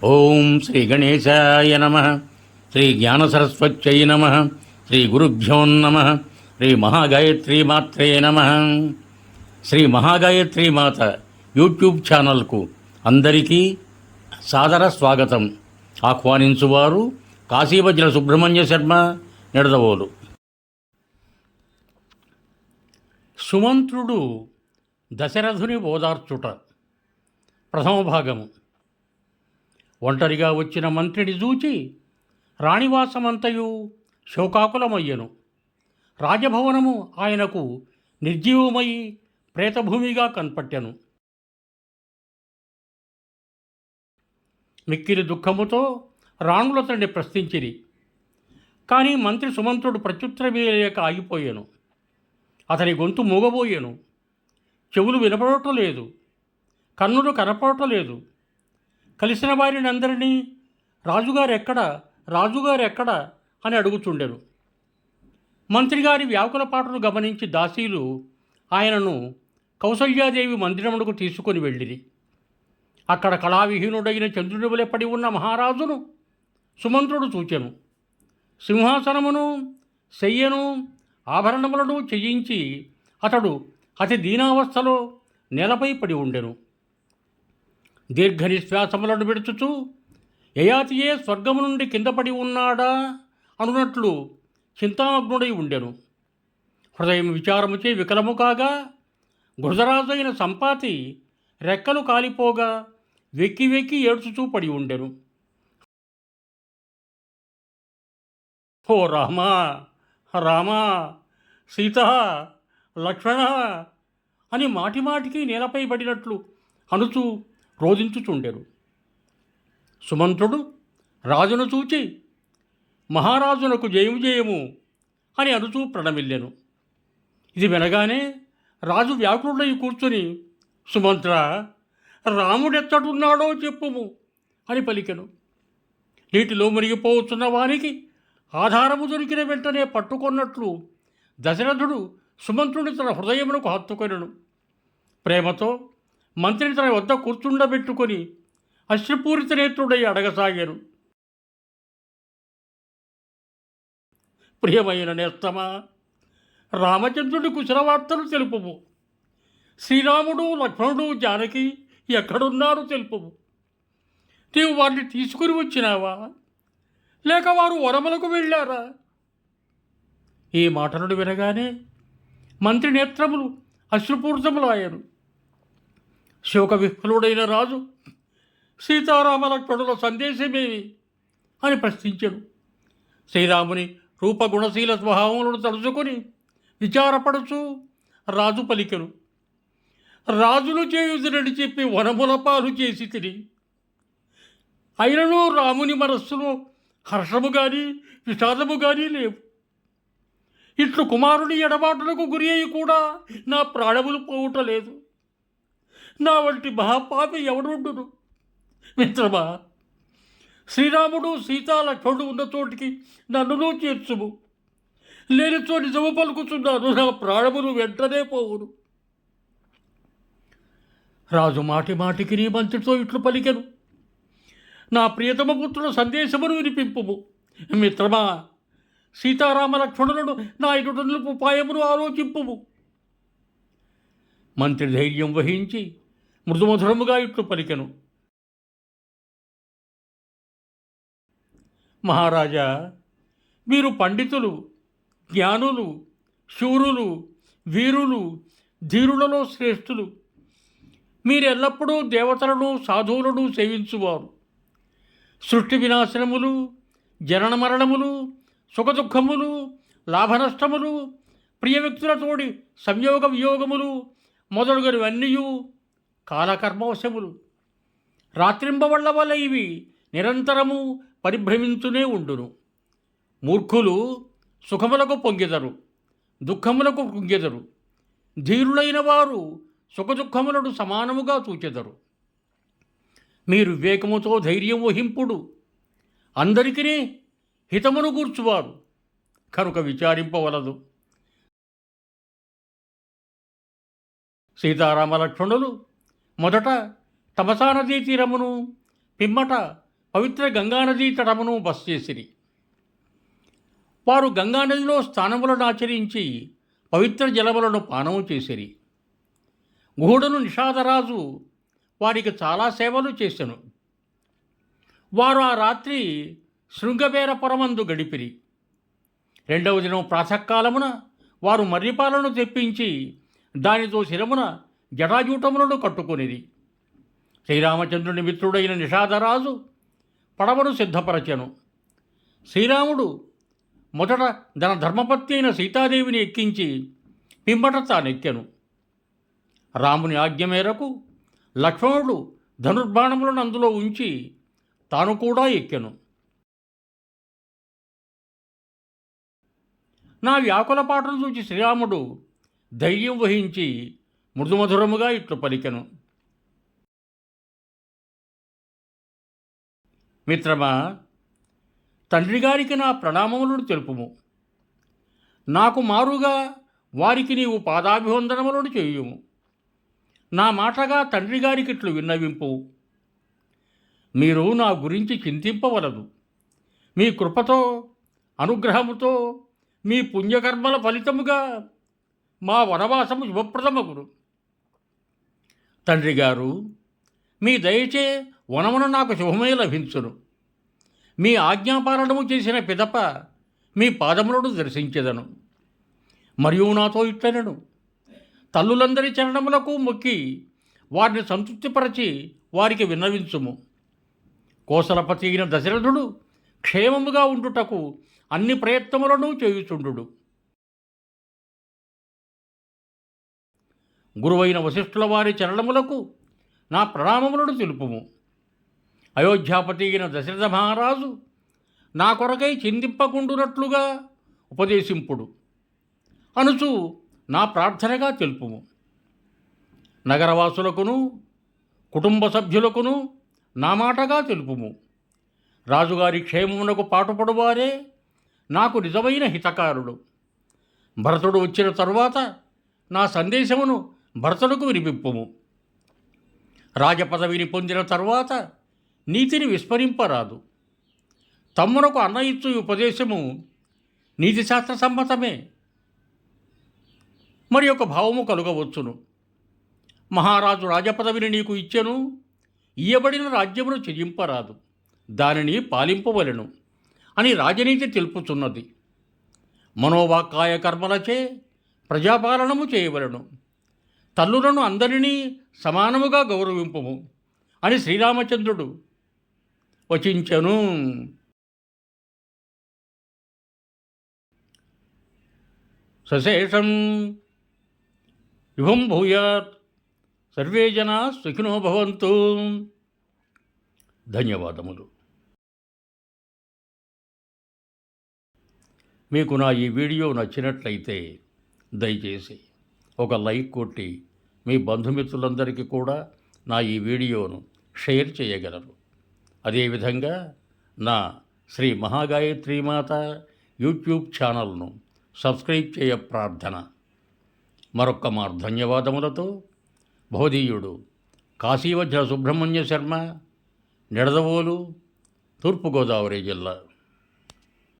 ఓం శ్రీ గణేశాయ నమ. శ్రీ జ్ఞానసరస్వత్యై నమ. శ్రీ గురుభ్యో నమ. శ్రీ మహాగాయత్రీ మాత్రే నమ. శ్రీ మహాగాయత్రీ మాత యూట్యూబ్ ఛానల్కు అందరికీ సాదర స్వాగతం. ఆహ్వానించువారు కాశీవజ్ర సుబ్రహ్మణ్య శర్మ, నిడదవోలు. సుమంత్రుడు దశరథుని ఓదార్చుట. ప్రథమ భాగము. ఒంటరిగా వచ్చిన మంత్రిని చూచి రాణివాసమంతయు శోకాకులమయ్యను. రాజభవనము ఆయనకు నిర్జీవమై ప్రేతభూమిగా కనపట్టెను. మిక్కిలి దుఃఖముతో రాణులతన్ని ప్రశ్నించిరి. కానీ మంత్రి సుమంత్రుడు ప్రత్యుత్తరమేయలేక ఆగిపోయాను. అతని గొంతు మూగబోయాను. చెవులు వినపడటం లేదు, కన్నులు కనపడటం లేదు. కలిసిన వారిని అందరినీ రాజుగారెక్కడా అని అడుగుతుండెను. మంత్రిగారి వ్యాకుల పాటను గమనించి దాసీలు ఆయనను కౌసల్యాదేవి మందిరమునకు తీసుకొని వెళ్ళిరి. అక్కడ కళావిహీనుడైన చంద్రుని వలె పడి ఉన్న మహారాజును సుమంత్రుడు చూచెను. సింహాసనమును, శయ్యను, ఆభరణములను చేయించి అతడు అతి దీనావస్థలో నేలపై పడి ఉండెను. దీర్ఘనిశ్వాసములను విడుచుచూ యయాతియే స్వర్గము నుండి కింద పడి ఉన్నాడా అనున్నట్లు చింతామగ్నుడై ఉండెను. హృదయం విచారముచే వికలము కాగా గుజరాజైన సంపాతి రెక్కలు కాలిపోగా వెక్కి వెక్కి ఏడ్చుచూ పడి ఉండెను. ఓ రామా, రామా, సీత, లక్ష్మణ అని మాటిమాటికి నేలపై పడినట్లు అనుచూ రోధించుచుండెను. సుమంత్రుడు రాజును చూచి మహారాజునకు జయము జయము అని అనుచూ ప్రణమిల్లెను. ఇది వినగానే రాజు వ్యాకులుడై కూర్చుని, సుమంత్ర, రాముడెత్తడున్నాడో చెప్పుము అని పలికెను. నీటిలో మునిగిపోతున్న వానికి ఆధారము దొరికిన వెంటనే పట్టుకొన్నట్లు దశరథుడు సుమంత్రుని తన హృదయమునకు హత్తుకొనెను. ప్రేమతో మంత్రిని తన వద్ద కూర్చుండబెట్టుకొని అశ్రుపూరిత నేత్రుడై అడగసాగాను. ప్రియమైన నేస్తమా, రామచంద్రుడి కుశలవార్తలు తెలుపుము. శ్రీరాముడు, లక్ష్మణుడు, జానకి ఎక్కడున్నారు తెలుపుము. నీవు వారిని తీసుకుని వచ్చినావా, లేక వారు వనములకు వెళ్ళారా? ఈ మాటలను వినగానే మంత్రి నేత్రములు అశ్రుపూరితములాయను. శోకవిహ్వలుడైన రాజు సీతారామ లక్ష్మణుల సందేశమేమి అని ప్రశ్నించెను. శ్రీరాముని రూపగుణశీల స్వభావములను తలుచుకొని విచారపడుచు రాజు పలికెను. రాజులు చేయుదురని చెప్పి వనముల పాలు చేసి తిని, అయినను రాముని మనస్సులో హర్షము కానీ విషాదము కానీ లేవు. ఇట్లు కుమారుని ఎడబాటులకు గురి అయి కూడా నా ప్రాణములు పోవుటలేదు. నా వంటి మహాపాపి ఎవడుండును? మిత్రమా, శ్రీరాముడు, సీతా, లక్ష్మణుడు ఉన్న చోటికి నన్నును చేర్చుము. లేనిచో నిజము పలుకుతున్నాను, నా ప్రాణములు వెంటనే పోవును. రాజు మాటి మాటికి నీ మంత్రితో ఇట్లు పలికెను. నా ప్రియతమ పుత్రుల సందేశమును వినిపింపుము. మిత్రమా, సీతారామ లక్ష్మణులను నా ఎదుట నిలుపు ఉపాయమును ఆలోచింపుము. మంత్రి ధైర్యం వహించి మృదుమధురముగా ఇట్లు పలికెను. మహారాజా, మీరు పండితులు, జ్ఞానులు, శూరులు, వీరులు, ధీరులలో శ్రేష్ఠులు. మీరెల్లప్పుడూ దేవతలను, సాధువులను సేవించువారు. సృష్టి వినాశనములు, జనన మరణములు, సుఖదుఖములు, లాభనష్టములు, ప్రియ వ్యక్తులతోడి సంయోగ వియోగములు మొదలుగనివన్నీ కాలకర్మవశములు. రాత్రింబవళ్ల వల్ల ఇవి నిరంతరము పరిభ్రమించునే ఉండును. మూర్ఖులు సుఖములకు పొంగెదరు, దుఃఖములకు కృంగెదరు. ధీరులైన వారు సుఖదుఖములను సమానముగా చూచెదరు. మీరు వివేకముతో ధైర్యం వహింపుడు. అందరికీ హితమును కూర్చువారు కనుక విచారింపవలదు. సీతారామ లక్ష్మణులు మొదట తమసా నదీ తీరమును, పిమ్మట పవిత్ర గంగానదీ తటమును బస చేసిరి. వారు గంగానదిలో స్నానములను ఆచరించి పవిత్ర జలములను పానము చేసిరి. గుహుడను నిషాదరాజు వారికి చాలా సేవలు చేసెను. వారు ఆ రాత్రి శృంగబేరపురమందు గడిపిరి. రెండవ దినం ప్రాతకాలమున వారు మర్రిపాలను తెప్పించి దానితో శిరమున జటాజూటములను కట్టుకొనిది. శ్రీరామచంద్రుని మిత్రుడైన నిషాదరాజు పడవను సిద్ధపరచెను. శ్రీరాముడు మొదట తన ధర్మపత్ని అయిన సీతాదేవిని ఎక్కించి పిమ్మట తానెక్కెను. రాముని ఆజ్ఞ మేరకు లక్ష్మణుడు ధనుర్బాణములను అందులో ఉంచి తాను కూడా ఎక్కెను. నా వ్యాకుల పాటను చూచి శ్రీరాముడు ధైర్యం వహించి మృదుమధురముగా ఇట్లు పలికెను. మిత్రమా, తండ్రి గారికి నా ప్రణామములను తెలుపుము. నాకు మారుగా వారికి నీవు పాదాభివందనములను చేయుము. నా మాటగా తండ్రి గారికి ఇట్లు విన్నవింపు. మీరు నా గురించి చింతింపవలదు. మీ కృపతో అనుగ్రహముతో మీ పుణ్యకర్మల ఫలితముగా మా వనవాసము శుభప్రదమగును. తండ్రి గారు, మీ దయచే వనమున నాకు శుభమే లభించును. మీ ఆజ్ఞాపాలనము చేసిన పిదప మీ పాదములను దర్శించెదను. మరియు నాతో ఇట్లనెను, తల్లులందరి చరణములకు మొక్కి వారిని సంతృప్తిపరచి వారికి విన్నవించుము. కోసలపతి అయిన దశరథుడు క్షేమముగా ఉండుటకు అన్ని ప్రయత్నములను చేయుచుండు. గురువైన వశిష్ఠుల వారి చరణములకు నా ప్రణామములను తెలుపుము. అయోధ్యాపతి అయిన దశరథ మహారాజు నా కొరకై చిందింపకుండునట్లుగా ఉపదేశింపుడు అనుచు నా ప్రార్థనగా తెలుపుము. నగరవాసులకును కుటుంబ సభ్యులకును నా మాటగా తెలుపుము. రాజుగారి క్షేమమునకు పాటుపడువారే నాకు నిజమైన హితకారుడు. భరతుడు వచ్చిన తరువాత నా సందేశమును భరతులకు వినిపింపుము. రాజపదవిని పొందిన తరువాత నీతిని విస్మరింపరాదు. తమ్మునకు అన్న ఇచ్చు ఉపదేశము నీతిశాస్త్ర సమ్మతమే. మరి ఒక భావము కలుగవచ్చును. మహారాజు రాజపదవిని నీకు ఇచ్చెను, ఇయ్యబడిన రాజ్యమును చెయ్యింపరాదు, దానిని పాలింపవలెను అని రాజనీతి తెలుపుచున్నది. మనోవాక్కాయ కర్మలచే ప్రజాపాలనము చేయవలను. తల్లులను అందరినీ సమానముగా గౌరవింపుము అని శ్రీరామచంద్రుడు వచించెను. సశేషం శుభం భూయాత్. సర్వే జనా సుఖినో భవంతు. ధన్యవాదములు. మీకు నా ఈ వీడియో నచ్చినట్లయితే దయచేసి ఒక లైక్ కొట్టి మీ బంధుమిత్రులందరికీ కూడా నా ఈ వీడియోను షేర్ చేయగలరు. అదేవిధంగా నా శ్రీ మహాగాయత్రీమాత యూట్యూబ్ ఛానల్ను సబ్స్క్రైబ్ చేయ ప్రార్థన. మరొక్క మారు ధన్యవాదములతో భవదీయుడు కాశీవజ్ర సుబ్రహ్మణ్య శర్మ, నిడదవోలు, తూర్పుగోదావరి జిల్లా.